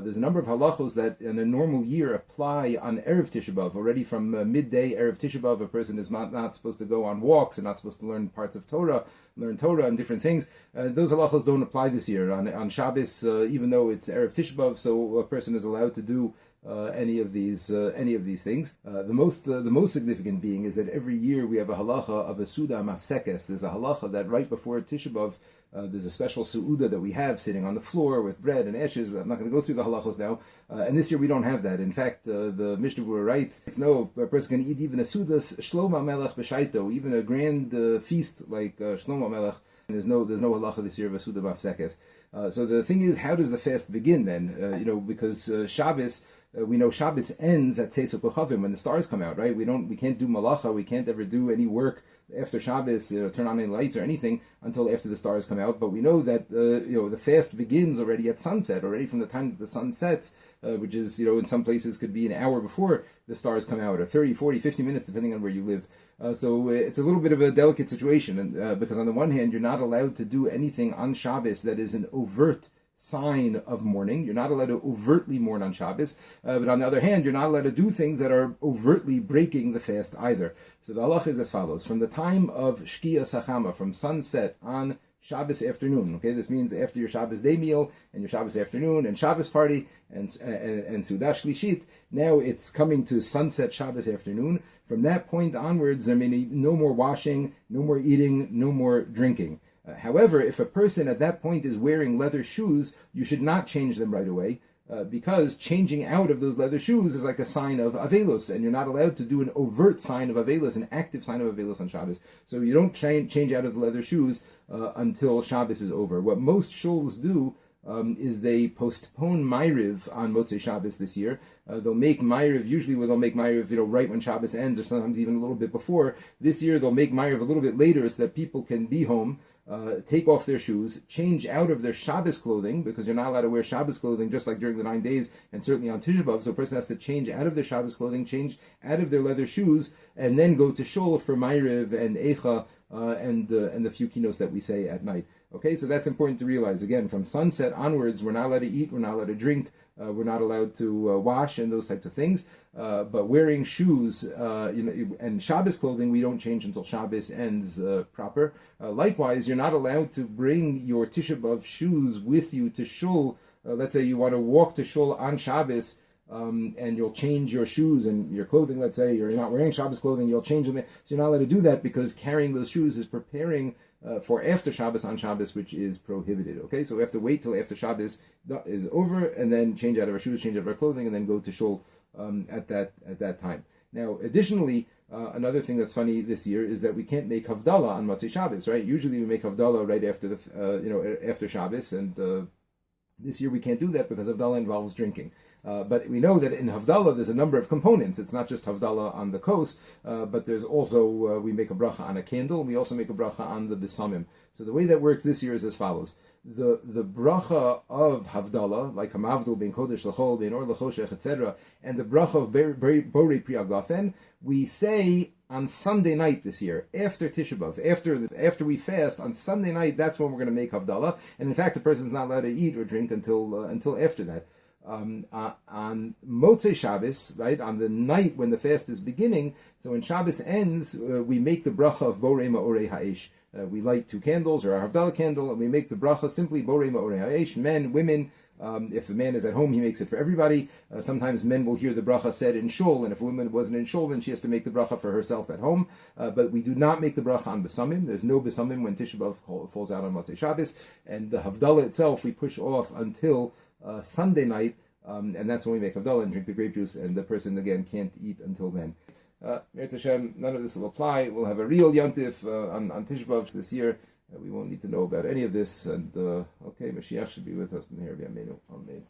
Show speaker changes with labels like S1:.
S1: There's a number of halachos that in a normal year apply on Erev Tisha B'Av. Already from midday Erev Tisha B'Av, a person is not supposed to go on walks and not supposed to learn parts of Torah, learn Torah and different things. Those halachos don't apply this year. On Shabbos, even though it's Erev Tisha B'Av, so a person is allowed to do any of these things. The most significant being is that every year we have a halacha of a suda mafsekes. There's a halacha that right before Tisha B'Av, there's a special su'uda that we have sitting on the floor with bread and ashes. I'm not going to go through the halachos now. And this year we don't have that. In fact, the Mishnah Berurah writes, no, a person can eat even a sudas Shlomo Melech b'shaito, even a grand feast like Shlomo Melech. And there's no halacha this year of a suda mafsekes. So the thing is, how does the fast begin then? Because Shabbos, we know Shabbos ends at Tzeis Kochavim when the stars come out, right? We can't do malacha, we can't ever do any work after Shabbos, turn on any lights or anything until after the stars come out. But we know that the fast begins already at sunset, already from the time that the sun sets, which is in some places could be an hour before the stars come out, or 30, 40, 50 minutes depending on where you live. So it's a little bit of a delicate situation, and because on the one hand you're not allowed to do anything on Shabbos that is an overt sign of mourning. You're not allowed to overtly mourn on Shabbos, but on the other hand, you're not allowed to do things that are overtly breaking the fast either. So the halach is as follows: from the time of Shkia Sachama, from sunset on Shabbos afternoon. Okay, this means after your Shabbos day meal and your Shabbos afternoon and Shabbos party and Sudash Shlishit. Now it's coming to sunset Shabbos afternoon. From that point onwards, there may be no more washing, no more eating, no more drinking. However, if a person at that point is wearing leather shoes, you should not change them right away, because changing out of those leather shoes is like a sign of Avelos, and you're not allowed to do an overt sign of Avelos, an active sign of Avelos on Shabbos. So you don't change out of the leather shoes until Shabbos is over. What most shuls do is they postpone Ma'ariv on Motzei Shabbos this year. They'll make Ma'ariv, usually they'll make Ma'ariv right when Shabbos ends, or sometimes even a little bit before. This year they'll make Ma'ariv a little bit later so that people can be home, take off their shoes, change out of their Shabbos clothing, because you're not allowed to wear Shabbos clothing just like during the 9 days, and certainly on Tisha B'Av, so a person has to change out of their Shabbos clothing, change out of their leather shoes, and then go to Shul for Ma'ariv and Eicha, and the few kinos that we say at night. Okay, so that's important to realize. Again, from sunset onwards, we're not allowed to eat, we're not allowed to drink, we're not allowed to wash and those types of things. But wearing shoes, and Shabbos clothing, we don't change until Shabbos ends proper. Likewise, you're not allowed to bring your Tisha B'Av shoes with you to Shul. Let's say you want to walk to Shul on Shabbos, and you'll change your shoes and your clothing. Let's say you're not wearing Shabbos clothing, you'll change them. So you're not allowed to do that, because carrying those shoes is preparing for after Shabbos on Shabbos, which is prohibited. Okay, so we have to wait till after Shabbos is over, and then change out of our shoes, change out of our clothing, and then go to Shul at that time. Now, additionally, another thing that's funny this year is that we can't make Havdalah on Motzei Shabbos, right? Usually we make Havdalah right after after Shabbos, and this year we can't do that because Havdalah involves drinking. But we know that in Havdalah there's a number of components. It's not just Havdalah on the coast, but there's also, we make a bracha on a candle, and we also make a bracha on the Besamim. So the way that works this year is as follows. The bracha of Havdalah, like Hamavdul ben Kodesh L'chol, ben Or L'choshech, etc., and the bracha of Borei Pri Agafen, we say on Sunday night this year, after Tisha B'Av, after we fast, on Sunday night, that's when we're going to make Havdalah. And in fact, the person's not allowed to eat or drink until after that. On Motzei Shabbos, right, on the night when the fast is beginning, so when Shabbos ends, we make the bracha of Borei Ma'orei Ha'esh. We light 2 candles, or our Havdalah candle, and we make the bracha simply Borei Ma'orei Ha'esh, men, women. If the man is at home, he makes it for everybody. Sometimes men will hear the bracha said in Shul, and if a woman wasn't in Shul, then she has to make the bracha for herself at home. But we do not make the bracha on Besamim. There's no Besamim when Tisha B'Av falls out on Motzei Shabbos. And the Havdalah itself, we push off until Sunday night, and that's when we make Havdalah and drink the grape juice, and the person, again, can't eat until then. Me'er Hashem, none of this will apply. We'll have a real Yantif on Tisha B'Av this year. We won't need to know about any of this. And okay, Mashiach should be with us. Amen.